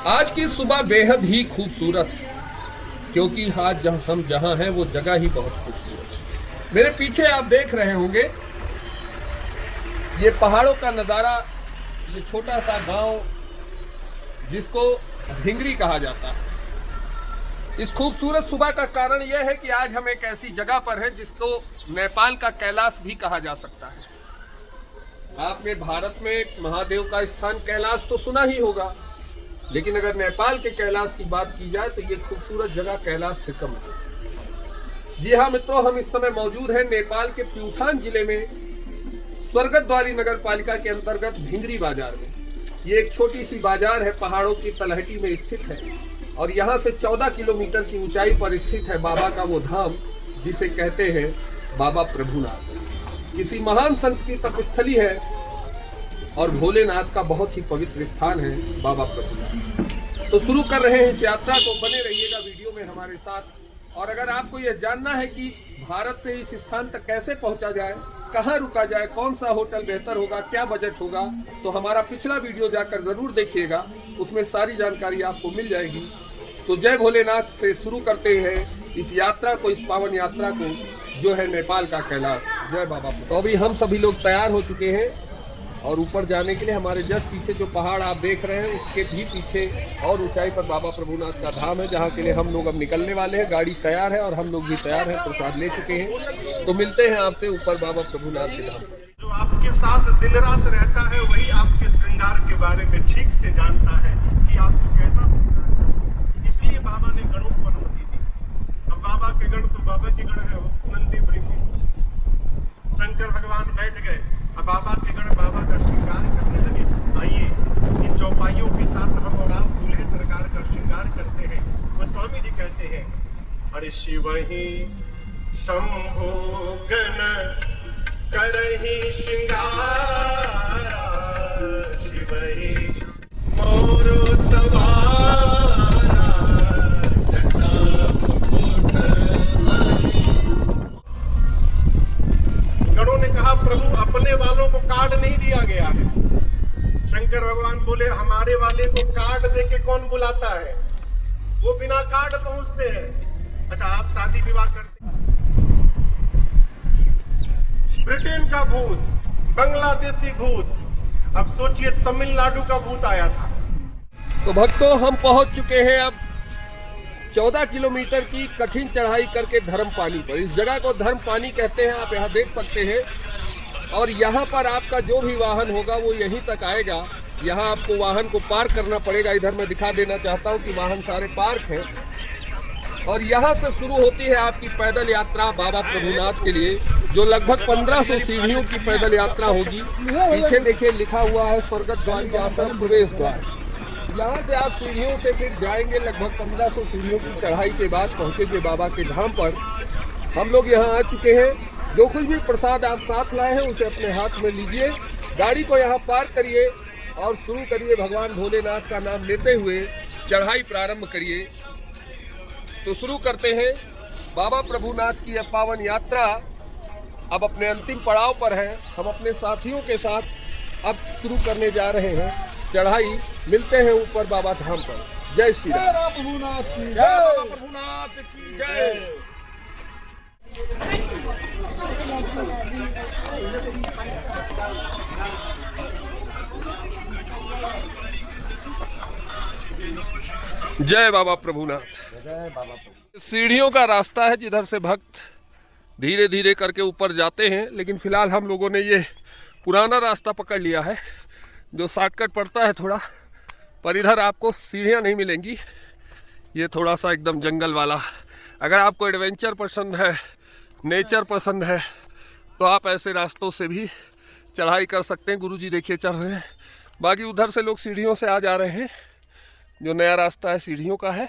आज की सुबह बेहद ही खूबसूरत है, क्योंकि आज हम जहाँ हैं वो जगह ही बहुत खूबसूरत है। मेरे पीछे आप देख रहे होंगे ये पहाड़ों का नज़ारा, ये छोटा सा गांव जिसको भिंगरी कहा जाता है। इस खूबसूरत सुबह का कारण यह है कि आज हम एक ऐसी जगह पर हैं जिसको नेपाल का कैलाश भी कहा जा सकता है। आपने भारत में एक महादेव का स्थान कैलाश तो सुना ही होगा, लेकिन अगर नेपाल के कैलाश की बात की जाए तो ये खूबसूरत जगह कैलाश से कम है। जी हाँ मित्रों, हम इस समय मौजूद हैं नेपाल के प्युठान जिले में स्वर्गद्वारी नगर पालिका के अंतर्गत भिंगरी बाजार में। ये एक छोटी सी बाजार है, पहाड़ों की तलहटी में स्थित है और यहाँ से 14 किलोमीटर की ऊंचाई पर स्थित है बाबा का वो धाम जिसे कहते हैं बाबा प्रभुनाथ। किसी महान संत की तपस्थली है और भोलेनाथ का बहुत ही पवित्र स्थान है बाबा प्रभुनाथ। तो शुरू कर रहे हैं इस यात्रा को, बने रहिएगा वीडियो में हमारे साथ। और अगर आपको यह जानना है कि भारत से इस स्थान तक कैसे पहुंचा जाए, कहाँ रुका जाए, कौन सा होटल बेहतर होगा, क्या बजट होगा, तो हमारा पिछला वीडियो जाकर जरूर देखिएगा, उसमें सारी जानकारी आपको मिल जाएगी। तो जय भोलेनाथ से शुरू करते हैं इस यात्रा को, इस पावन यात्रा को जो है नेपाल का कैलाश। जय बाबा। तो अभी हम सभी लोग तैयार हो चुके हैं और ऊपर जाने के लिए हमारे जस्ट पीछे जो पहाड़ आप देख रहे हैं उसके भी पीछे और ऊंचाई पर बाबा प्रभुनाथ का धाम है, जहाँ के लिए हम लोग अब निकलने वाले हैं। गाड़ी तैयार है और हम लोग भी तैयार हैं, प्रसाद ले चुके हैं। तो मिलते हैं आपसे ऊपर बाबा प्रभुनाथ के धाम। जो आपके साथ दिन रात रहता है वही आपके श्रृंगार के बारे में ठीक से जानता है कि आपको कैसा श्रृंगार है। इसलिए बाबा ने गणों को अनुमति दी। अब बाबा के गण तो बाबा के गण है, वो नंदी ब्रह्म शंकर भगवान बैठ गए। अब बाबा के गण बाबा का श्रृंगार करने लगे। आइए इन चौपाइयों के साथ हम और आप दूल्हे सरकार का श्रृंगार करते हैं। वो स्वामी जी कहते हैं, अरे शिव ही शंभो गण करहि श्रृंगार, शिव ही मोरो सवारा, जटा मुकुट। गणों ने कहा, प्रभु अपने वालों को कार्ड नहीं दिया गया है। शंकर भगवान बोले, हमारे वाले को कार्ड देके कौन बुलाता है, वो बिना कार्ड पहुंचते हैं। अच्छा, आप शादी विवाह करते हैं। ब्रिटेन का भूत, बांग्लादेशी भूत, अब सोचिए तमिलनाडु का भूत आया था। तो भक्तों, हम पहुंच चुके हैं अब 14 किलोमीटर की कठिन चढ़ाई करके धर्मपानी पर। इस जगह को धर्मपानी कहते हैं, आप यहाँ देख सकते हैं। और यहाँ पर आपका जो भी वाहन होगा वो यहीं तक आएगा। यहाँ आपको वाहन को पार्क करना पड़ेगा। इधर मैं दिखा देना चाहता हूँ कि वाहन सारे पार्क हैं। और यहाँ से शुरू होती है आपकी पैदल यात्रा बाबा प्रभुनाथ के लिए, जो लगभग 1500 सीढ़ियों की पैदल यात्रा होगी। पीछे देखिए लिखा हुआ है स्वर्गद्वारी आश्रम प्रवेश द्वार। यहाँ से आप सीढ़ियों से फिर जाएंगे, लगभग 1500 सीढ़ियों की चढ़ाई के बाद पहुँचेंगे बाबा के धाम पर। हम लोग यहाँ आ चुके हैं। जो कुछ भी प्रसाद आप साथ लाए हैं उसे अपने हाथ में लीजिए, गाड़ी को यहाँ पार्क करिए और शुरू करिए भगवान भोलेनाथ का नाम लेते हुए चढ़ाई प्रारंभ करिए। तो शुरू करते हैं बाबा प्रभुनाथ की यह पावन यात्रा। अब अपने अंतिम पड़ाव पर है। हम अपने साथियों के साथ अब शुरू करने जा रहे हैं चढ़ाई। मिलते हैं ऊपर बाबा धाम पर। जय श्री राम। बाबा प्रभुनाथ की जय। बाबा प्रभुनाथ की जय। जय बाबा प्रभुनाथ। सीढ़ियों का रास्ता है जिधर से भक्त धीरे धीरे करके ऊपर जाते हैं, लेकिन फिलहाल हम लोगों ने ये पुराना रास्ता पकड़ लिया है जो शॉर्टकट पड़ता है थोड़ा, पर इधर आपको सीढ़ियाँ नहीं मिलेंगी। ये थोड़ा सा एकदम जंगल वाला। अगर आपको एडवेंचर पसंद है, नेचर पसंद है, तो आप ऐसे रास्तों से भी चढ़ाई कर सकते हैं। गुरुजी देखिए चढ़ रहे हैं, बाकी उधर से लोग सीढ़ियों से आ जा रहे हैं। जो नया रास्ता है सीढ़ियों का है।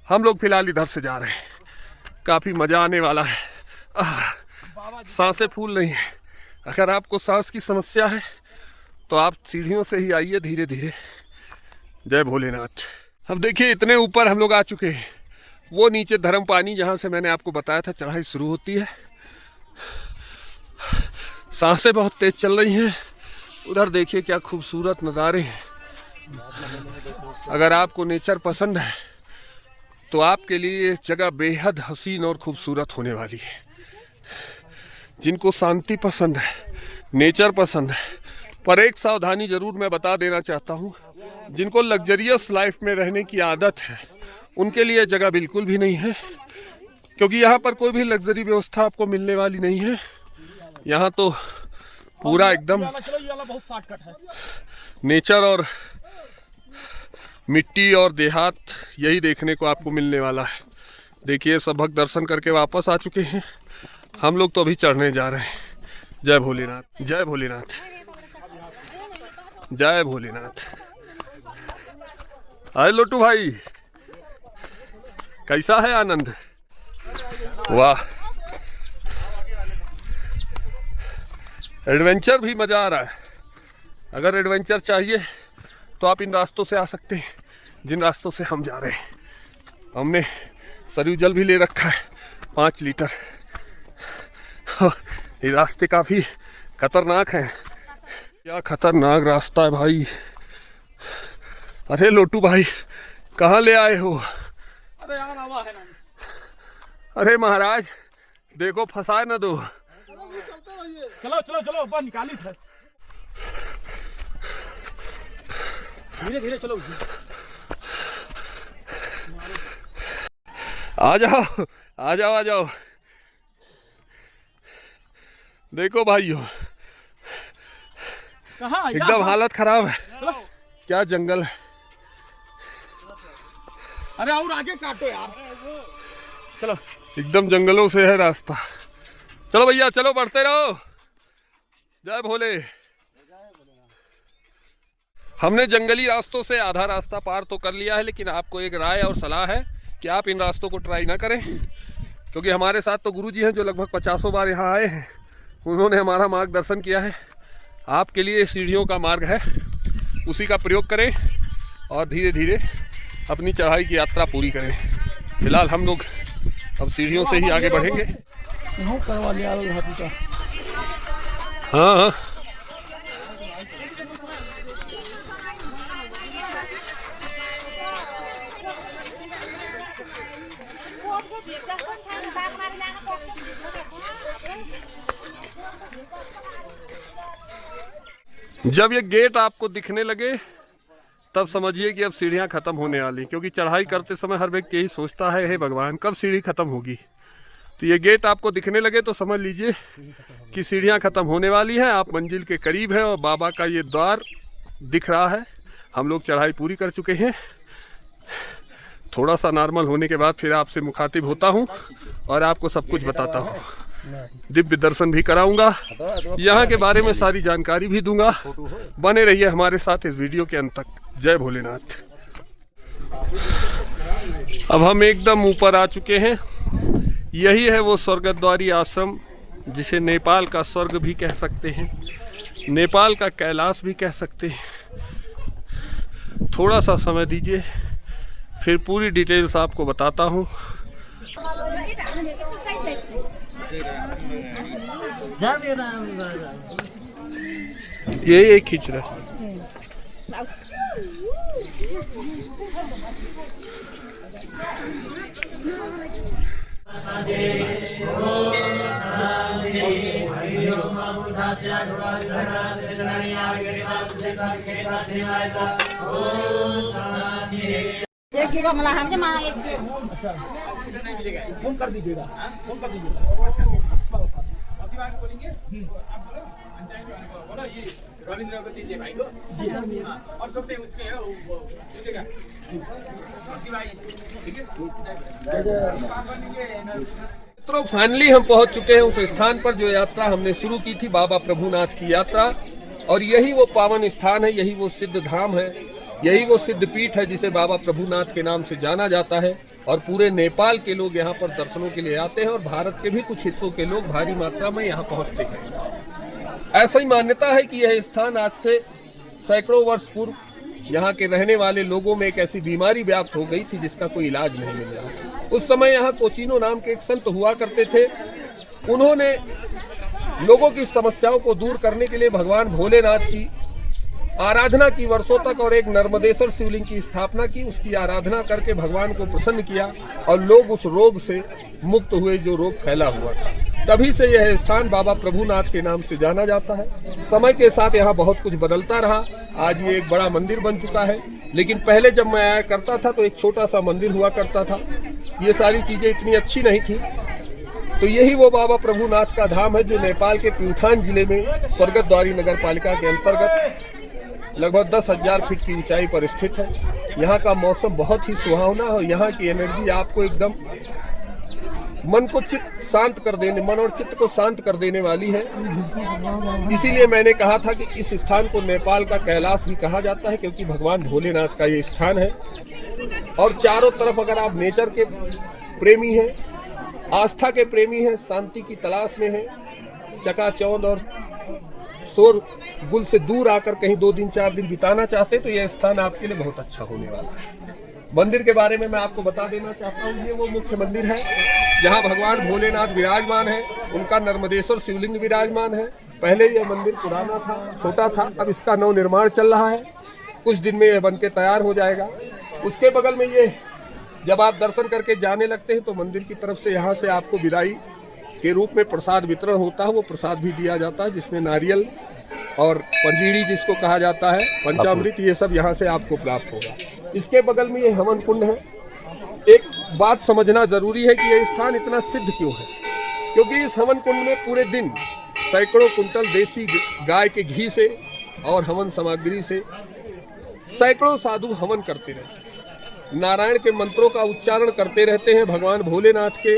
हम लोग फिलहाल इधर से जा रहे हैं। काफ़ी मज़ा आने वाला है। सांसें फूल रही हैं। अगर आपको सांस की समस्या है तो आप सीढ़ियों से ही आइए धीरे धीरे। जय भोलेनाथ। अब देखिए इतने ऊपर हम लोग आ चुके हैं। वो नीचे धर्मपानी जहाँ से मैंने आपको बताया था चढ़ाई शुरू होती है। सांसें बहुत तेज चल रही हैं। उधर देखिए क्या खूबसूरत नज़ारे हैं। अगर आपको नेचर पसंद है तो आपके लिए ये जगह बेहद हसीन और खूबसूरत होने वाली है। जिनको शांति पसंद है, नेचर पसंद है, पर एक सावधानी ज़रूर मैं बता देना चाहता हूँ, जिनको लग्जरियस लाइफ में रहने की आदत है उनके लिए जगह बिल्कुल भी नहीं है, क्योंकि यहाँ पर कोई भी लग्जरी व्यवस्था आपको मिलने वाली नहीं है। यहाँ तो पूरा एकदम नेचर और मिट्टी और देहात यही देखने को आपको मिलने वाला है। देखिए सब भक्त दर्शन करके वापस आ चुके हैं, हम लोग तो अभी चढ़ने जा रहे हैं। जय भोलेनाथ, जय भोलेनाथ, जय भोलेनाथ। आए लोटू भाई, कैसा है आनंद? वाह, एडवेंचर भी मज़ा आ रहा है। अगर एडवेंचर चाहिए तो आप इन रास्तों से आ सकते हैं जिन रास्तों से हम जा रहे हैं। हमने सरयू जल भी ले रखा है 5 लीटर। ये रास्ते काफ़ी खतरनाक हैं। क्या खतरनाक रास्ता है भाई। अरे लोटू भाई कहाँ ले आए हो? अरे यार आवा है ना। अरे महाराज देखो फंसाए ना दो। चलो चलो चलो ऊपर निकाली थे। धीरे धीरे चलो। आ जाओ आ जाओ आ जाओ। देखो भाइयों कहाँ एकदम हालत खराब है। क्या जंगल है। अरे और आगे काटो यार। चलो एकदम जंगलों से है रास्ता। चलो भैया चलो, बढ़ते रहो। जय भोले। हमने जंगली रास्तों से आधा रास्ता पार तो कर लिया है, लेकिन आपको एक राय और सलाह है कि आप इन रास्तों को ट्राई ना करें, क्योंकि हमारे साथ तो गुरुजी हैं जो लगभग 50 बार यहाँ आए हैं। उन्होंने हमारा मार्गदर्शन किया है। आपके लिए सीढ़ियों का मार्ग है, उसी का प्रयोग करें और धीरे धीरे अपनी चढ़ाई की यात्रा पूरी करें। फिलहाल हम लोग अब सीढ़ियों से ही आगे बढ़ेंगे। हाँ हाँ जब ये गेट आपको दिखने लगे तब समझिए कि अब सीढ़ियाँ ख़त्म होने वाली, क्योंकि चढ़ाई करते समय हर व्यक्ति यही सोचता है, हे भगवान कब सीढ़ी ख़त्म होगी। तो ये गेट आपको दिखने लगे तो समझ लीजिए कि सीढ़ियाँ ख़त्म होने वाली हैं। आप मंजिल के करीब हैं और बाबा का ये द्वार दिख रहा है। हम लोग चढ़ाई पूरी कर चुके हैं। थोड़ा सा नॉर्मल होने के बाद फिर आपसे मुखातिब होता हूँ और आपको सब कुछ बताता हूँ। दिव्य दर्शन भी कराऊंगा, यहाँ के बारे में सारी जानकारी भी दूंगा। बने रहिए हमारे साथ इस वीडियो के अंत तक। जय भोलेनाथ। अब हम एकदम ऊपर आ चुके हैं। यही है वो स्वर्गद्वारी आश्रम, जिसे नेपाल का स्वर्ग भी कह सकते हैं, नेपाल का कैलाश भी कह सकते हैं। थोड़ा सा समय दीजिए, फिर पूरी डिटेल्स आपको बताता हूँ। ये खींच रहा है। एक किलो मला हम जे मांगे फोन कर दीजिएगा, फोन कर दीजिएगा। अभी बात बोलेंगे आप बोलो ये रविंद्र को दीजिए भाई को जी। और सब उसके है वो दीजिएगा ठीक है। तो फाइनली हम पहुंच चुके हैं उस स्थान पर जो यात्रा हमने शुरू की थी, बाबा प्रभुनाथ की यात्रा। और यही वो पावन स्थान है, यही वो सिद्ध धाम है, यही वो सिद्ध पीठ है जिसे बाबा प्रभुनाथ के नाम से जाना जाता है। और पूरे नेपाल के लोग यहाँ पर दर्शनों के लिए आते हैं और भारत के भी कुछ हिस्सों के लोग भारी मात्रा में यहाँ पहुँचते हैं। ऐसा ही मान्यता है कि यह स्थान आज से सैकड़ों वर्ष पूर्व यहाँ के रहने वाले लोगों में एक ऐसी बीमारी व्याप्त हो गई थी जिसका कोई इलाज नहीं मिल रहा। उस समय यहाँ कोचिनो नाम के एक संत हुआ करते थे। उन्होंने लोगों की समस्याओं को दूर करने के लिए भगवान भोलेनाथ की आराधना की वर्षों तक और एक नर्मदेश्वर शिवलिंग की स्थापना की, उसकी आराधना करके भगवान को प्रसन्न किया और लोग उस रोग से मुक्त हुए जो रोग फैला हुआ था। तभी से यह स्थान बाबा प्रभुनाथ के नाम से जाना जाता है। समय के साथ यहाँ बहुत कुछ बदलता रहा, आज ये एक बड़ा मंदिर बन चुका है, लेकिन पहले जब मैं आया करता था तो एक छोटा सा मंदिर हुआ करता था। ये सारी चीज़ें इतनी अच्छी नहीं थी। तो यही वो बाबा प्रभुनाथ का धाम है जो नेपाल के प्यूठान जिले में स्वर्गद्वारी नगर पालिका के अंतर्गत लगभग 10,000 फीट की ऊंचाई पर स्थित है। यहाँ का मौसम बहुत ही सुहावना है और यहाँ की एनर्जी आपको एकदम मन को शांत कर देने, मन और चित्त को शांत कर देने वाली है। इसीलिए मैंने कहा था कि इस स्थान को नेपाल का कैलाश भी कहा जाता है, क्योंकि भगवान भोलेनाथ का ये स्थान है। और चारों तरफ अगर आप नेचर के प्रेमी हैं, आस्था के प्रेमी हैं, शांति की तलाश में हैं, चकाचौंध और शोर गुल से दूर आकर कहीं 2 दिन 4 दिन बिताना चाहते तो यह स्थान आपके लिए बहुत अच्छा होने वाला है। मंदिर के बारे में मैं आपको बता देना चाहता हूँ, ये वो मुख्य मंदिर है जहाँ भगवान भोलेनाथ विराजमान है। उनका नर्मदेश्वर शिवलिंग विराजमान है। पहले यह मंदिर पुराना था, छोटा था, अब इसका नव निर्माण चल रहा है। कुछ दिन में यह बन के तैयार हो जाएगा। उसके बगल में ये जब आप दर्शन करके जाने लगते हैं तो मंदिर की तरफ से यहाँ से आपको विदाई के रूप में प्रसाद वितरण होता है। वो प्रसाद भी दिया जाता है जिसमें नारियल और पंजीरी जिसको कहा जाता है, पंचामृत, ये सब यहाँ से आपको प्राप्त होगा। इसके बगल में ये हवन कुंड है। एक बात समझना जरूरी है कि यह स्थान इतना सिद्ध क्यों है, क्योंकि इस हवन कुंड में पूरे दिन सैकड़ों कुंटल देसी गाय के घी से और हवन सामग्री से सैकड़ों साधु हवन करते रहते हैं, नारायण के मंत्रों का उच्चारण करते रहते हैं, भगवान भोलेनाथ के,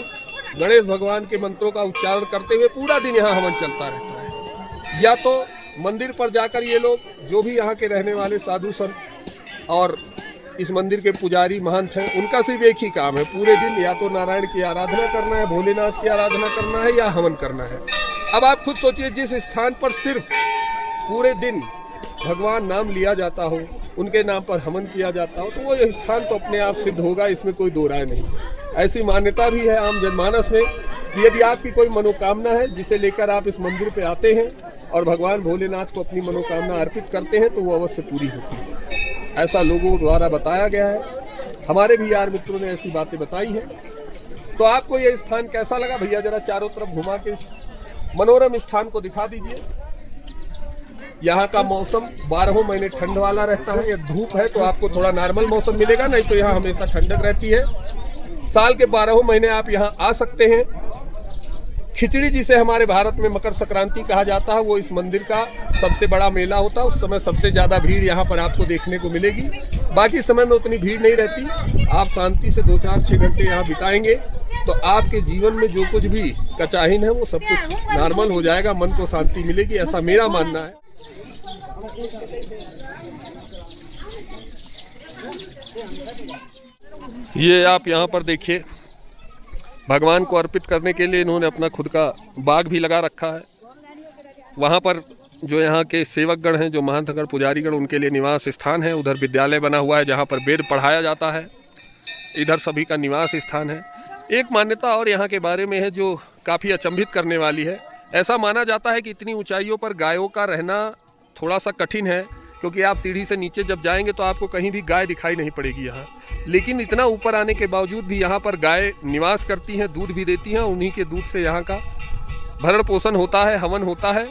गणेश भगवान के मंत्रों का उच्चारण करते हुए पूरा दिन यहाँ हवन चलता रहता है। या तो मंदिर पर जाकर ये लोग जो भी यहाँ के रहने वाले साधु संत और इस मंदिर के पुजारी महंत हैं, उनका सिर्फ एक ही काम है, पूरे दिन या तो नारायण की आराधना करना है, भोलेनाथ की आराधना करना है या हवन करना है। अब आप खुद सोचिए, जिस स्थान पर सिर्फ पूरे दिन भगवान नाम लिया जाता हो, उनके नाम पर हवन किया जाता हो, तो वो स्थान तो अपने आप सिद्ध होगा, इसमें कोई दो राय नहीं। ऐसी मान्यता भी है आम जनमानस में कि यदि आपकी कोई मनोकामना है जिसे लेकर आप इस मंदिर पे आते हैं और भगवान भोलेनाथ को अपनी मनोकामना अर्पित करते हैं तो वो अवश्य पूरी होती है। ऐसा लोगों द्वारा बताया गया है, हमारे भी यार मित्रों ने ऐसी बातें बताई हैं। तो आपको ये स्थान कैसा लगा भैया, जरा चारों तरफ घुमा के इस मनोरम स्थान को दिखा दीजिए। यहाँ का मौसम 12 महीने ठंड वाला रहता है। यह धूप है तो आपको थोड़ा नॉर्मल मौसम मिलेगा, नहीं तो यहाँ हमेशा ठंडक रहती है। साल के 12 महीने आप यहाँ आ सकते हैं। खिचड़ी जिसे हमारे भारत में मकर संक्रांति कहा जाता है, वो इस मंदिर का सबसे बड़ा मेला होता है। उस समय सबसे ज़्यादा भीड़ यहाँ पर आपको देखने को मिलेगी। बाकी समय में उतनी भीड़ नहीं रहती। आप शांति से 2, 4, 6 घंटे यहाँ बिताएंगे तो आपके जीवन में जो कुछ भी कचाहिन है वो सब कुछ नॉर्मल हो जाएगा, मन को शांति मिलेगी, ऐसा मेरा मानना है। ये आप यहाँ पर देखिए, भगवान को अर्पित करने के लिए इन्होंने अपना खुद का बाग भी लगा रखा है। वहाँ पर जो यहाँ के सेवकगण हैं, जो महंतगण, पुजारीगण, उनके लिए निवास स्थान है। उधर विद्यालय बना हुआ है जहाँ पर वेद पढ़ाया जाता है। इधर सभी का निवास स्थान है। एक मान्यता और यहाँ के बारे में है जो काफ़ी अचंभित करने वाली है। ऐसा माना जाता है कि इतनी ऊंचाइयों पर गायों का रहना थोड़ा सा कठिन है, क्योंकि आप सीढ़ी से नीचे जब जाएंगे तो आपको कहीं भी गाय दिखाई नहीं पड़ेगी यहाँ। लेकिन इतना ऊपर आने के बावजूद भी यहाँ पर गाय निवास करती हैं, दूध भी देती हैं। उन्हीं के दूध से यहाँ का भरण पोषण होता है, हवन होता है।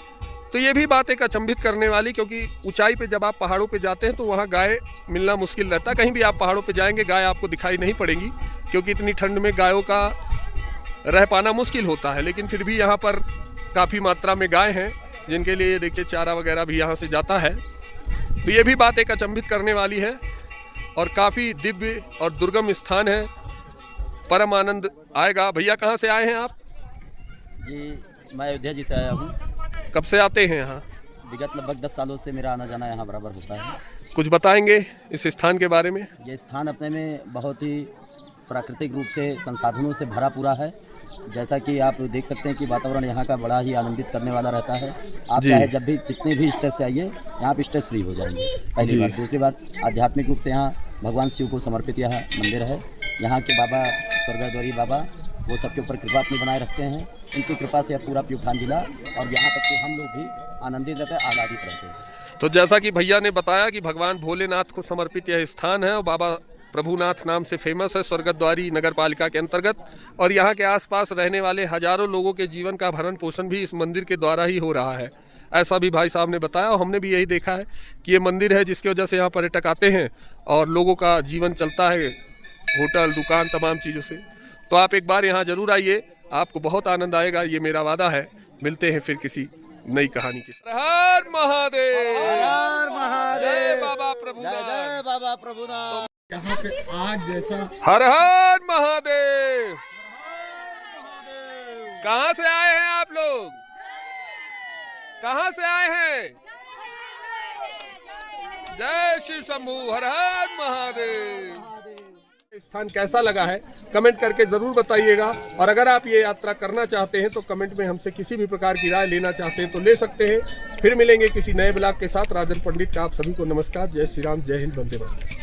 तो ये भी बात एक अचंभित करने वाली, क्योंकि ऊंचाई पे जब आप पहाड़ों पे जाते हैं तो वहाँ गाय मिलना मुश्किल रहता है। कहीं भी आप पहाड़ों पे जाएंगे गाय आपको दिखाई नहीं पड़ेगी, क्योंकि इतनी ठंड में गायों का रह पाना मुश्किल होता है। लेकिन फिर भी यहाँ पर काफ़ी मात्रा में गाय हैं, जिनके लिए देखिए चारा वगैरह भी यहाँ से जाता है। तो ये भी बात एक अचंभित करने वाली है और काफ़ी दिव्य और दुर्गम स्थान है। परम आनंद आएगा। भैया कहाँ से आए हैं आप? जी, मैं अयोध्या जी से आया हूँ। कब से आते हैं यहाँ? विगत लगभग 10 सालों से मेरा आना जाना यहाँ बराबर होता है। कुछ बताएंगे इस स्थान के बारे में? ये स्थान अपने में बहुत ही प्राकृतिक रूप से संसाधनों से भरा पूरा है। जैसा कि आप देख सकते हैं कि वातावरण यहाँ का बड़ा ही आनंदित करने वाला रहता है। आप चाहे जब भी जितने भी स्ट्रेस से आइए, यहाँ पे स्ट्रेस फ्री हो जाएंगे, पहली बात। दूसरी बात, आध्यात्मिक रूप से यहाँ भगवान शिव को समर्पित यह मंदिर है। यहाँ के बाबा स्वर्गद्वारी बाबा वो सबके ऊपर कृपा अपनी बनाए रखते हैं। उनकी कृपा से अब पूरा प्यूठान जिला और यहाँ तक कि हम लोग भी आनंदित रहते हैं, आह्लादित रहते हैं। तो जैसा कि भैया ने बताया कि भगवान भोलेनाथ को समर्पित यह स्थान है और बाबा प्रभुनाथ नाम से फेमस है स्वर्गद्वारी नगर पालिका के अंतर्गत, और यहाँ के आसपास रहने वाले हजारों लोगों के जीवन का भरण पोषण भी इस मंदिर के द्वारा ही हो रहा है, ऐसा भी भाई साहब ने बताया। और हमने भी यही देखा है कि ये मंदिर है जिसकी वजह से यहाँ पर्यटक आते हैं और लोगों का जीवन चलता है, होटल दुकान तमाम चीज़ों से। तो आप एक बार यहाँ ज़रूर आइए, आपको बहुत आनंद आएगा, ये मेरा वादा है। मिलते हैं फिर किसी नई कहानी के साथ। हर हर महादेव, हर महादेव, जय बाबा जय प्रभुनाथ, जय बाबा प्रभुनाथ। यहाँ पे आज जैसा हर हर महादेव। कहाँ से आए हैं आप लोग? कहाँ से आए हैं? जय शिव शंभू, हर हर महादेव। स्थान कैसा लगा है कमेंट करके ज़रूर बताइएगा, और अगर आप ये यात्रा करना चाहते हैं तो कमेंट में हमसे किसी भी प्रकार की राय लेना चाहते हैं तो ले सकते हैं। फिर मिलेंगे किसी नए ब्लॉग के साथ। राजन पंडित का आप सभी को नमस्कार। जय श्री राम, जय हिंद, वंदे मातरम।